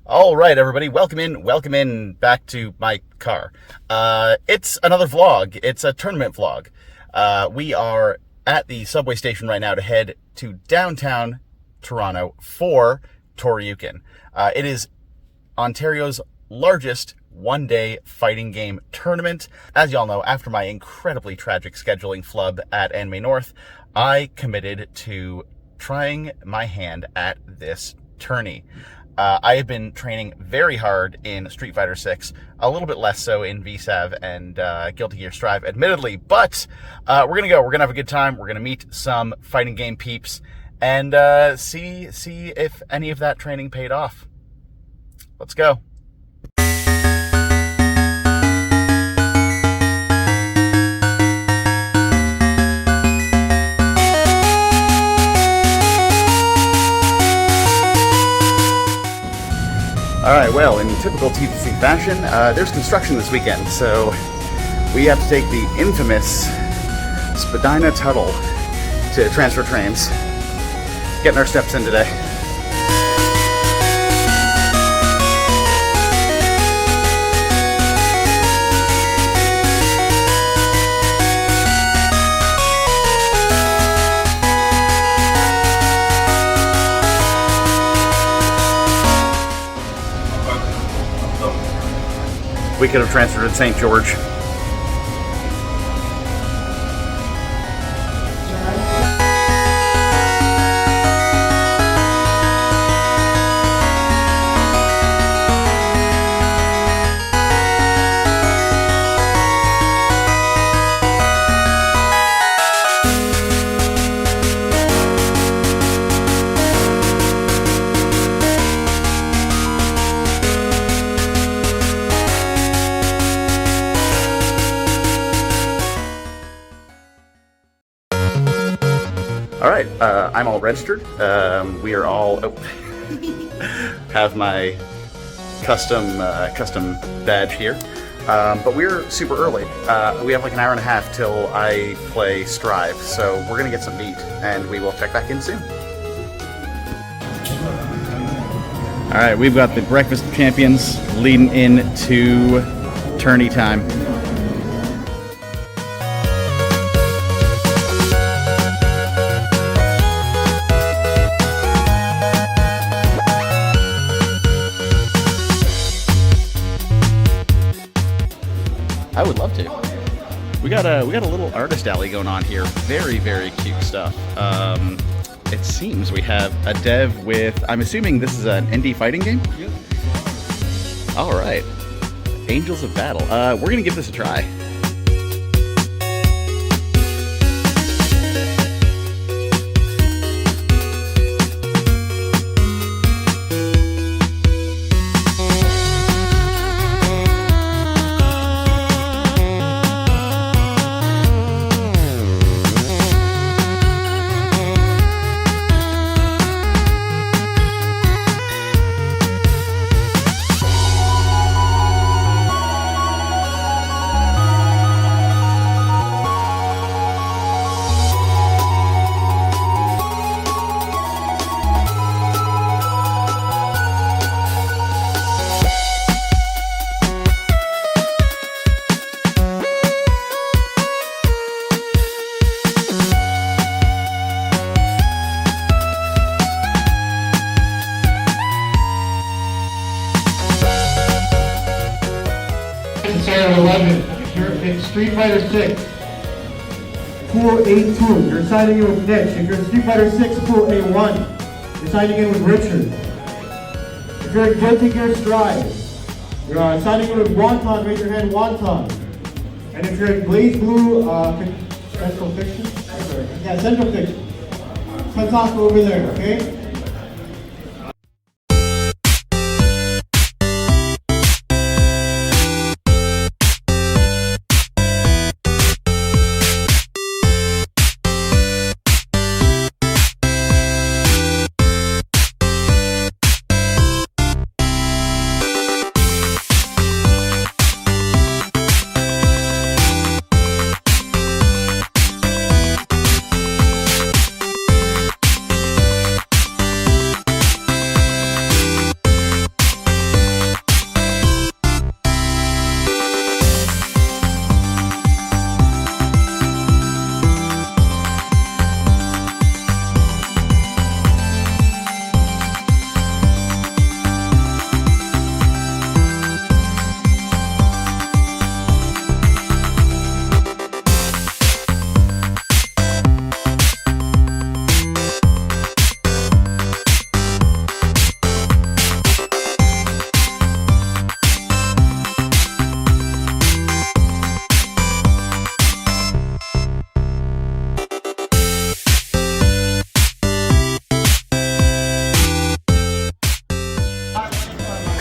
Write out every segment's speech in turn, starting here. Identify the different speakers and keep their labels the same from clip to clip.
Speaker 1: All right, everybody, welcome in back to my car. It's another vlog. It's a tournament vlog. We are at the subway station right now to head to downtown Toronto for Toryuken. It is Ontario's largest one-day fighting game tournament. As y'all know, after my incredibly tragic scheduling flub at Anime North, I committed to trying my hand at this tourney. I have been training very hard in Street Fighter 6, a little bit less so in VSav and Guilty Gear Strive, admittedly, but we're going to go. We're going to have a good time. We're going to meet some fighting game peeps and see if any of that training paid off. Let's go. Alright, well, in typical TTC fashion, there's construction this weekend, so we have to take the infamous Spadina Tuttle to transfer trains. Getting our steps in today. We could have transferred at St. George. Alright, I'm all registered. We are all have my custom badge here. But we're super early. We have like an hour and a half till I play Strive, so we're gonna get some meat and we will check back in soon. Alright, we've got the Breakfast of Champions leading into tourney time. I would love to. We got a little artist alley going on here. Very, very cute stuff. It seems we have a dev with, I'm assuming this is an indie fighting game? Yep. All right. Angels of Battle. We're gonna give this a try.
Speaker 2: Sarah 11, you're in Street Fighter 6, Pool A2, you're signing in with Nick. If you're in Street Fighter 6, Pool A1, you're signing in with Richard. If you're in Guilty Gear Strive, you're signing in with Wonton, raise your hand, Wonton. And if you're in Blaze Blue, Central Fiction? Yeah, Central Fiction. Kensaku over there, okay?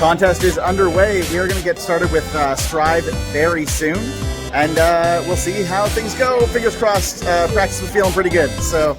Speaker 1: contest is underway. We are going to get started with Strive very soon, and we'll see how things go. Fingers crossed. Practice was feeling pretty good, so.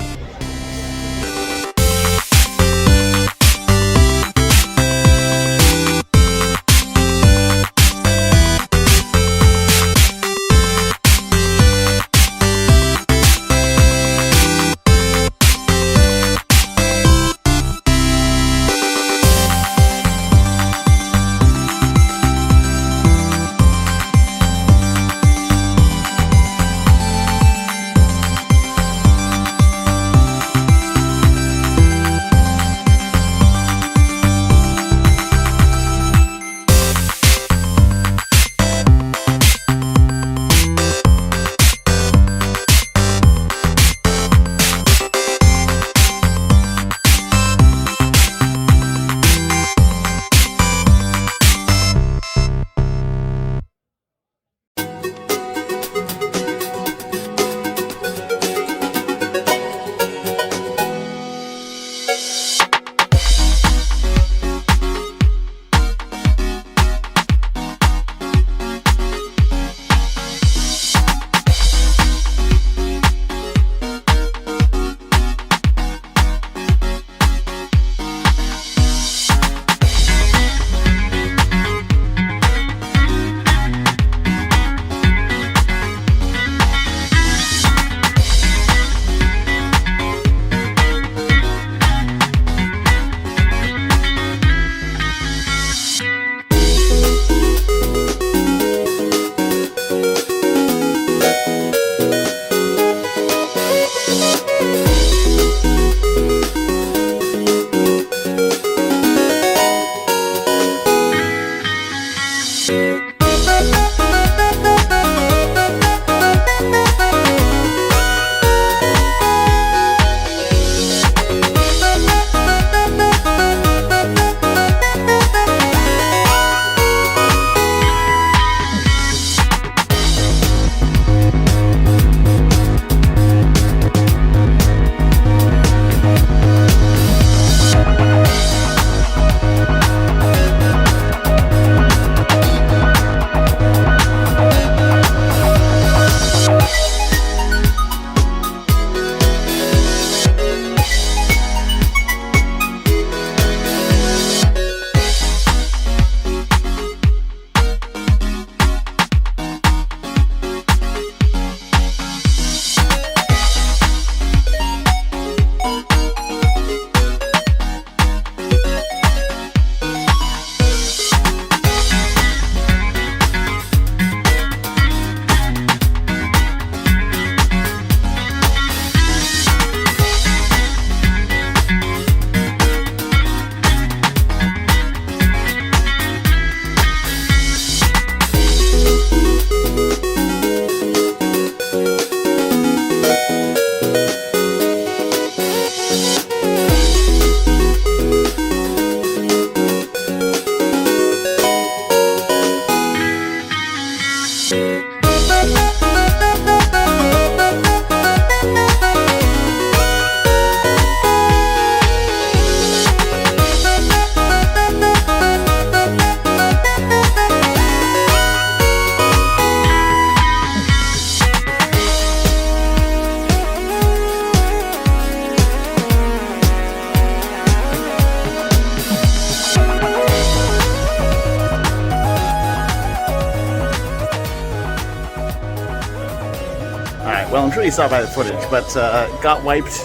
Speaker 1: Well, I'm sure you saw by the footage, but got wiped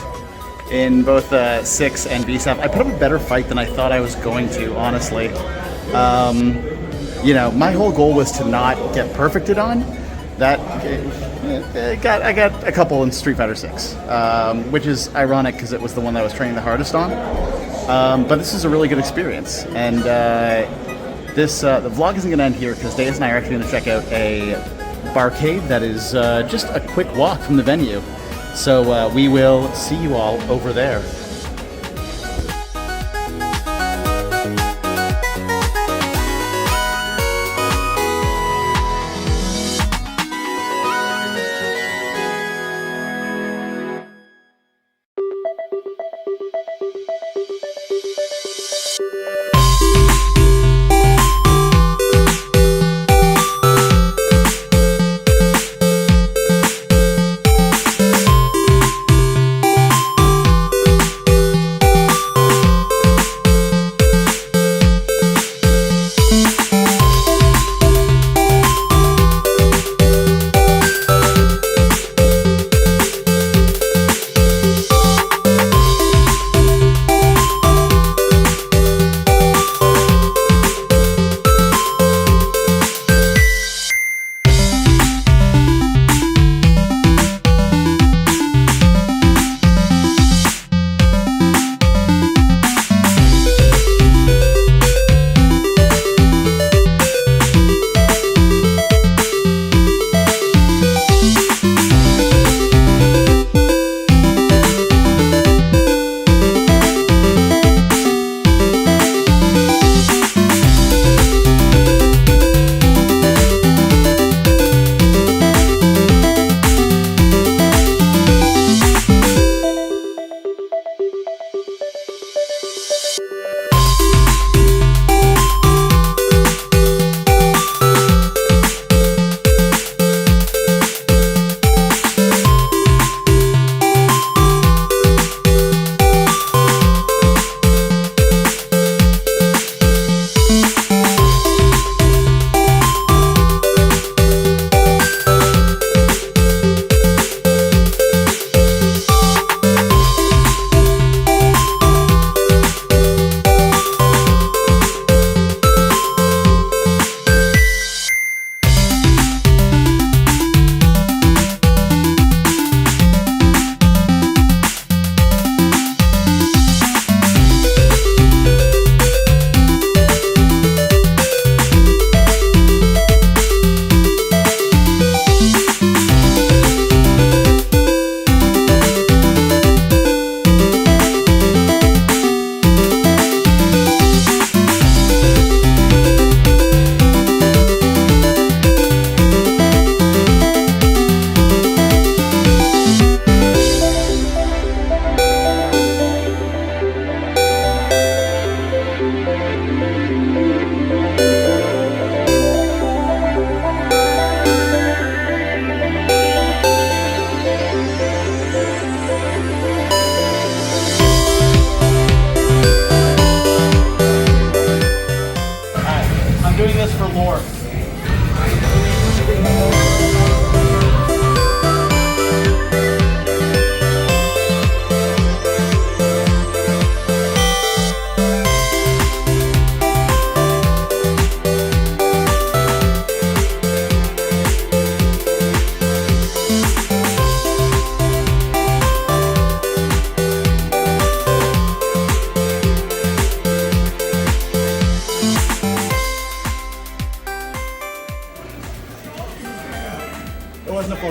Speaker 1: in both 6 and VSav. I put up a better fight than I thought I was going to, honestly. You know, my whole goal was to not get perfected on. That I got a couple in Street Fighter 6, which is ironic because it was the one that I was training the hardest on. But this is a really good experience, and the vlog isn't going to end here because Deus and I are actually going to check out a Barcade that is just a quick walk from the venue. So we will see you all over there.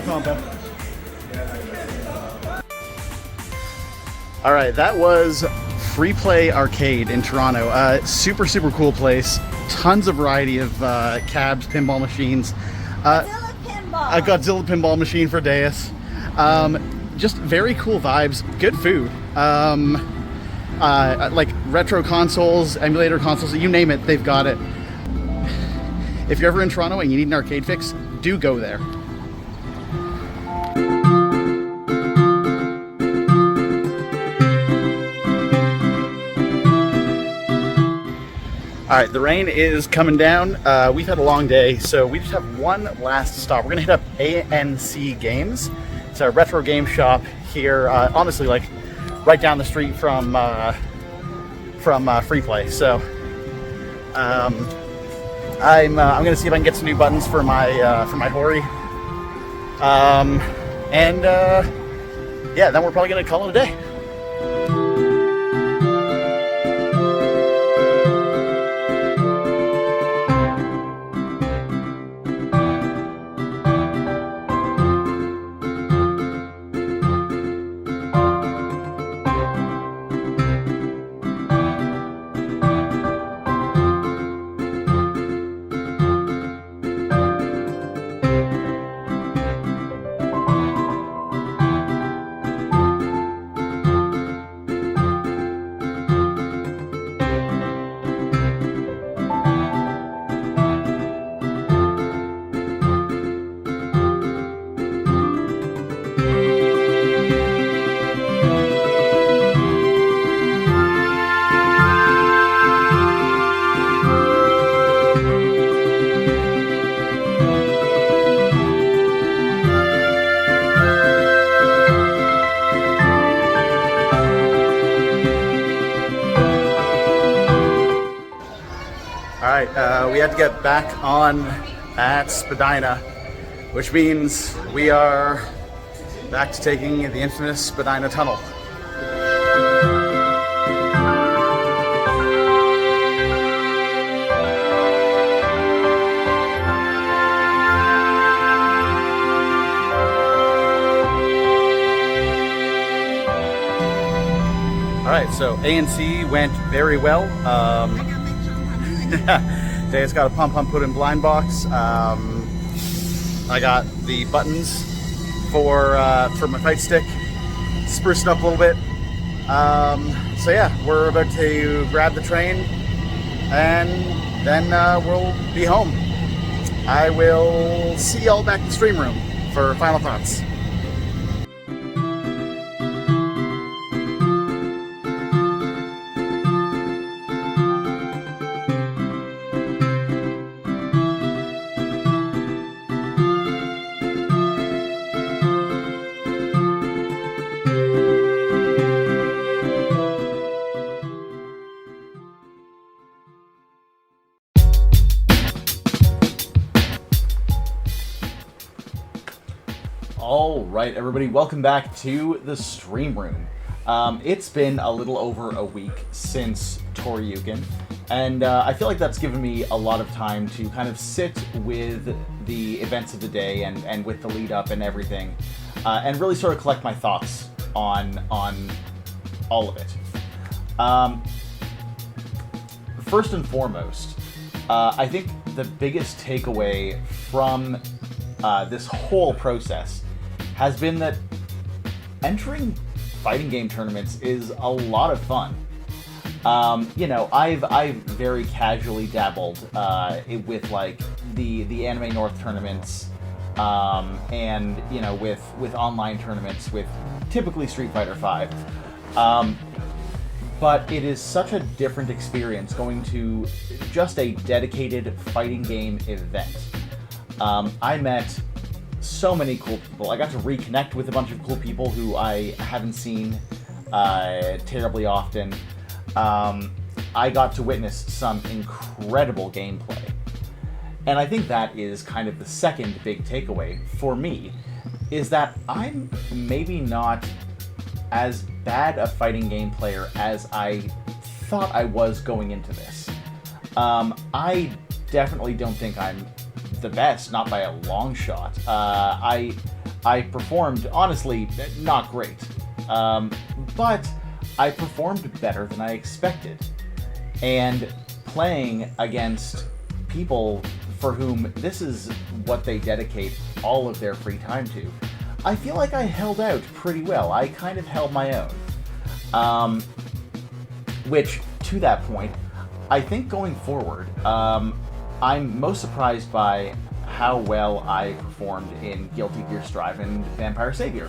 Speaker 1: full combo. All right, that was Free Play Arcade in Toronto. Super cool place. Tons of variety of cabs, pinball machines. A Godzilla pinball machine for Deus. Just very cool vibes. Good food. Like retro consoles, emulator consoles, you name it, they've got it. If you're ever in Toronto and you need an arcade fix, do go there. All right, the rain is coming down. We've had a long day, so we just have one last stop. We're gonna hit up ANC Games. It's a retro game shop here, honestly, like right down the street from Free Play. So I'm gonna see if I can get some new buttons for my Hori. Yeah, then we're probably gonna call it a day. We had to get back on at Spadina, which means we are back to taking the infamous Spadina Tunnel. All right, so ANC went very well. Deus got a pump put in blind box. I got the buttons for my fight stick, spruced it up a little bit. So yeah, we're about to grab the train, and then we'll be home. I will see y'all back in the stream room for final thoughts. All right, everybody, welcome back to the stream room. It's been a little over a week since Toryuken, and I feel like that's given me a lot of time to kind of sit with the events of the day and with the lead up and everything, and really sort of collect my thoughts on all of it. First and foremost, I think the biggest takeaway from this whole process has been that entering fighting game tournaments is a lot of fun. You know, I've very casually dabbled with like the Anime North tournaments, and you know, with online tournaments with typically Street Fighter V. But it is such a different experience going to just a dedicated fighting game event. I met so many cool people. I got to reconnect with a bunch of cool people who I haven't seen terribly often. I got to witness some incredible gameplay. And I think that is kind of the second big takeaway for me, is that I'm maybe not as bad a fighting game player as I thought I was going into this. I definitely don't think I'm the best, not by a long shot. I I performed, honestly, not great. But I performed better than I expected. And playing against people for whom this is what they dedicate all of their free time to, I feel like I held out pretty well. I kind of held my own. Which, to that point, I think going forward, I'm most surprised by how well I performed in Guilty Gear Strive and Vampire Savior.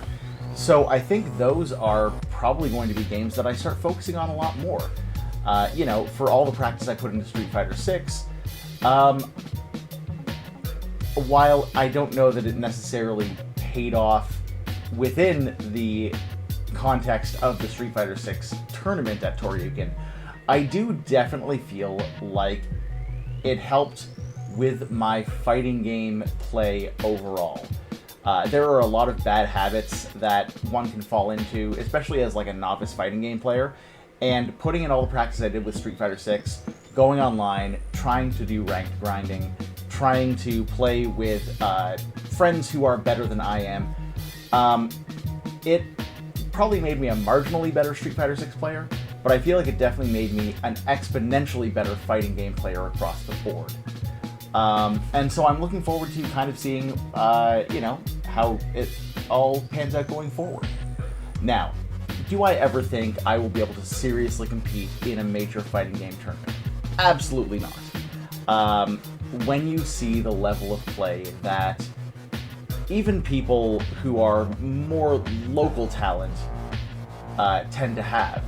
Speaker 1: So I think those are probably going to be games that I start focusing on a lot more. You know, for all the practice I put into Street Fighter 6, while I don't know that it necessarily paid off within the context of the Street Fighter 6 tournament at Toryuken, I do definitely feel like it helped with my fighting game play overall. There are a lot of bad habits that one can fall into, especially as like a novice fighting game player, and putting in all the practice I did with Street Fighter 6, going online, trying to do ranked grinding, trying to play with friends who are better than I am, it probably made me a marginally better Street Fighter 6 player, but I feel like it definitely made me an exponentially better fighting game player across the board. And so I'm looking forward to kind of seeing, you know, how it all pans out going forward. Now, do I ever think I will be able to seriously compete in a major fighting game tournament? Absolutely not. When you see the level of play that even people who are more local talent tend to have,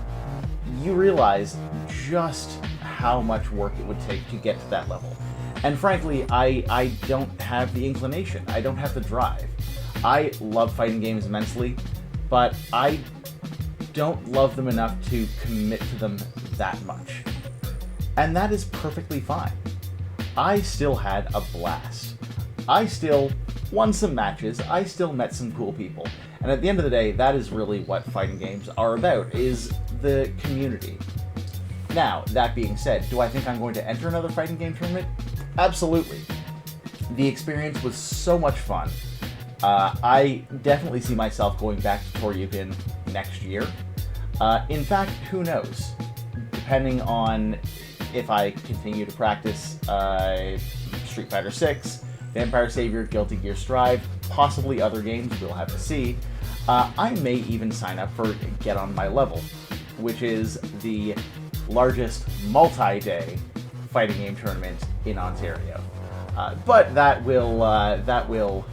Speaker 1: you realize just how much work it would take to get to that level. And frankly, I don't have the inclination. I don't have the drive. I love fighting games immensely, but I don't love them enough to commit to them that much. And that is perfectly fine. I still had a blast. I still won some matches. I still met some cool people. And at the end of the day, that is really what fighting games are about, is the community. Now, that being said, do I think I'm going to enter another fighting game tournament? Absolutely. The experience was so much fun. I definitely see myself going back to Toryuken next year. In fact, who knows? Depending on if I continue to practice Street Fighter 6, Vampire Savior, Guilty Gear Strive, possibly other games, we'll have to see. I may even sign up for Get On My Level, which is the largest multi-day fighting game tournament in Ontario. But that will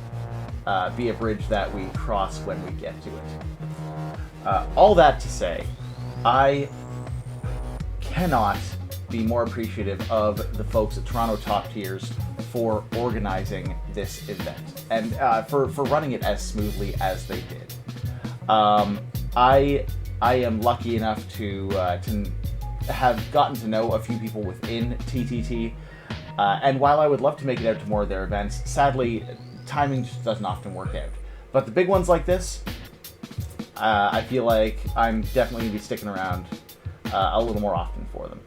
Speaker 1: be a bridge that we cross when we get to it. All that to say, I cannot be more appreciative of the folks at Toronto Top Tiers for organizing this event and for running it as smoothly as they did. I am lucky enough to have gotten to know a few people within TTT, and while I would love to make it out to more of their events, sadly, timing just doesn't often work out. But the big ones like this, I feel like I'm definitely going to be sticking around a little more often for them.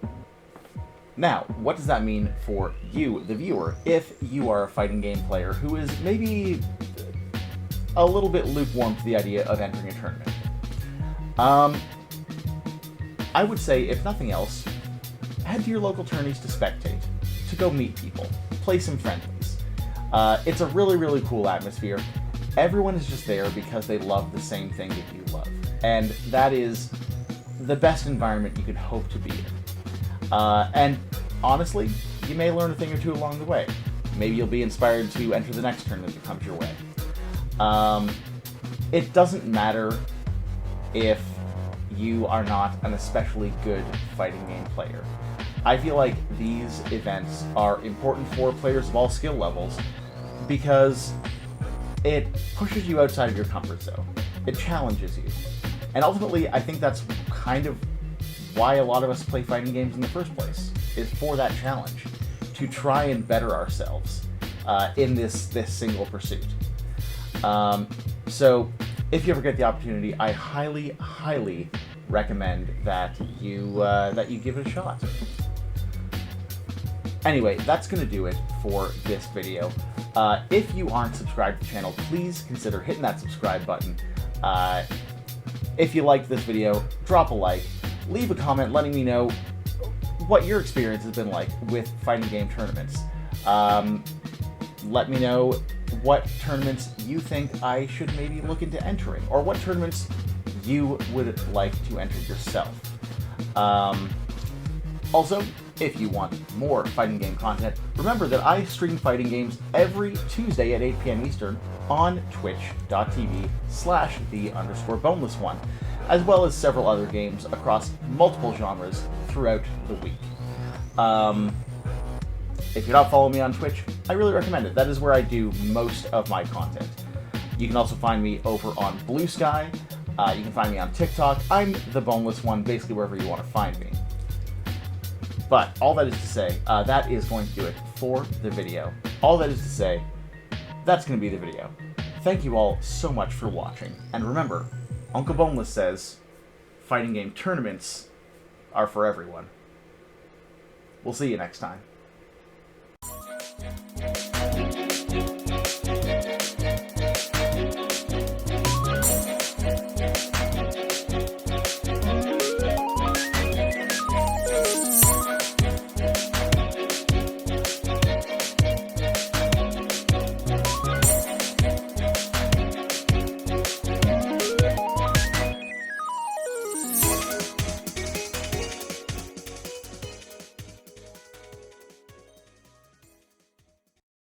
Speaker 1: Now, what does that mean for you, the viewer, if you are a fighting game player who is maybe a little bit lukewarm to the idea of entering a tournament? I would say, if nothing else, head to your local tourneys to spectate, to go meet people, play some friendlies. It's a really, really cool atmosphere. Everyone is just there because they love the same thing that you love. And that is the best environment you could hope to be in. And honestly, you may learn a thing or two along the way. Maybe you'll be inspired to enter the next tournament that comes your way. It doesn't matter if you are not an especially good fighting game player. I feel like these events are important for players of all skill levels because it pushes you outside of your comfort zone. It challenges you. And ultimately, I think that's kind of why a lot of us play fighting games in the first place, is for that challenge, to try and better ourselves in this single pursuit. So, if you ever get the opportunity, I highly, highly recommend that you give it a shot. Anyway, that's going to do it for this video. If you aren't subscribed to the channel, please consider hitting that subscribe button. If you liked this video, drop a like, leave a comment letting me know what your experience has been like with fighting game tournaments. Let me know what tournaments you think I should maybe look into entering, or what tournaments you would like to enter yourself. Also, if you want more fighting game content, remember that I stream fighting games every Tuesday at 8 p.m. Eastern on twitch.tv/the_boneless1, as well as several other games across multiple genres throughout the week. If you're not following me on Twitch, I really recommend it. That is where I do most of my content. You can also find me over on Bluesky. You can find me on TikTok. I'm the Boneless One, basically wherever you want to find me. But all that is to say, that is going to do it for the video. All that is to say, that's going to be the video. Thank you all so much for watching. And remember, Uncle Boneless says, fighting game tournaments are for everyone. We'll see you next time.